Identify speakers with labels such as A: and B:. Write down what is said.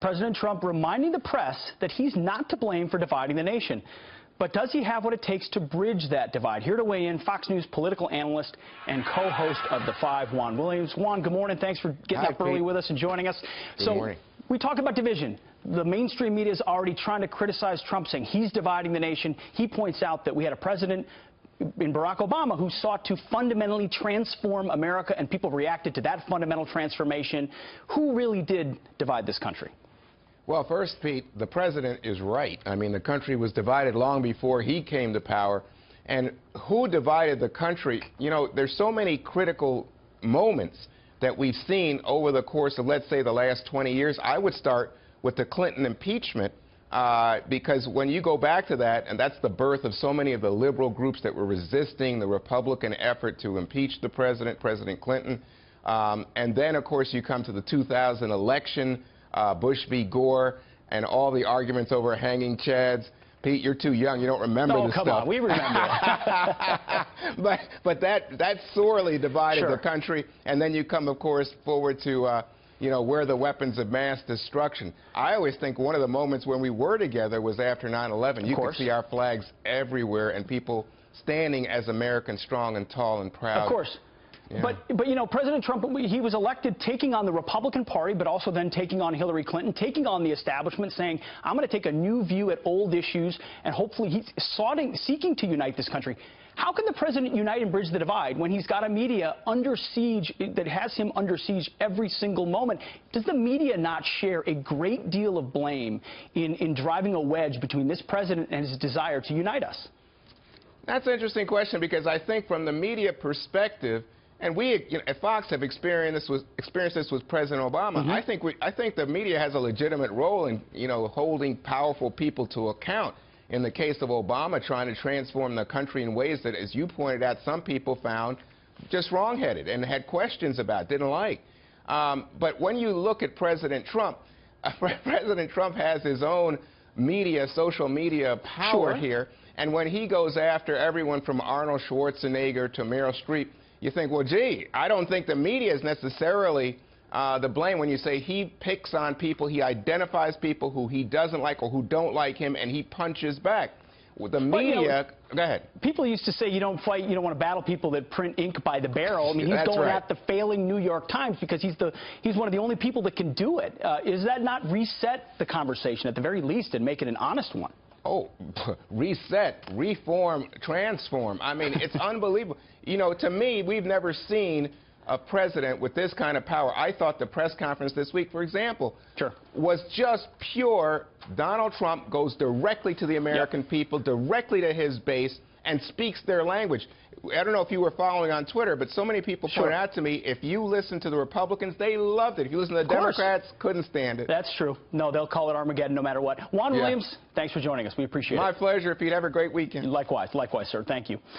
A: President Trump reminding the press that he's not to blame for dividing the nation. But does he have what it takes to bridge that divide? Here to weigh in, Fox News political analyst and co-host of The Five, Juan Williams. Juan, good morning. Thanks for getting up early with us and joining us.
B: Good morning.
A: We talk about division. The mainstream media is already trying to criticize Trump, saying he's dividing the nation. He points out that we had a president in Barack Obama who sought to fundamentally transform America, and people reacted to that fundamental transformation. Who really did divide this country?
B: Well, first, Pete, the president is right. I mean, the country was divided long before he came to power. And who divided the country? You know, there's so many critical moments that we've seen over the course of, let's say, the last 20 years. I would start with the Clinton impeachment, because when you go back to that, and that's the birth of so many of the liberal groups that were resisting the Republican effort to impeach the president, President Clinton. And then, of course, you come to the 2000 election, Bush v. Gore, and all the arguments over hanging chads. Pete, you're too young. You don't remember this stuff.
A: Oh, come on. We remember it.
B: but that sorely divided the country. And then you come, of course, forward to, you know, where the weapons of mass destruction. I always think one of the moments when we were together was after 9/11. You could see our flags everywhere and people standing as Americans, strong and tall and proud.
A: Of course.
B: Yeah.
A: But you know, President Trump, he was elected taking on the Republican Party, but also then taking on Hillary Clinton, taking on the establishment, saying, I'm going to take a new view at old issues, and hopefully he's seeking to unite this country. How can the president unite and bridge the divide when he's got a media under siege that has him under siege every single moment? Does the media not share a great deal of blame in driving a wedge between this president and his desire to unite us?
B: That's an interesting question, because I think from the media perspective, and we, you know, at Fox have experienced this with President Obama. I think the media has a legitimate role in, you know, holding powerful people to account. In the case of Obama, trying to transform the country in ways that, as you pointed out, some people found just wrongheaded and had questions about, didn't like. But when you look at President Trump, President Trump has his own media, social media power here. And when he goes after everyone from Arnold Schwarzenegger to Meryl Streep, you think, well, gee, I don't think the media is necessarily the blame when you say he picks on people, he identifies people who he doesn't like or who don't like him, and he punches back. With the media, go ahead. People used to say you don't fight, you don't want to battle people that print ink by the barrel. I mean, he's going at the failing New York Times because he's one of the only people that can do it. Is that not reset the conversation at the very least and make it an honest one? Oh, reset, reform, transform. I mean, it's unbelievable. You know, to me, we've never seen a president with this kind of power. I thought the press conference this week, for example, was just pure. Donald Trump goes directly to the American people, directly to his base, and speaks their language. I don't know if you were following on Twitter, but so many people pointed out to me, if you listen to the Republicans, they loved it. If you listen to the Democrats, couldn't stand it. That's true. No, they'll call it Armageddon no matter what. Juan Williams, thanks for joining us. We appreciate it. My pleasure. If you'd have a great weekend. Likewise, sir. Thank you.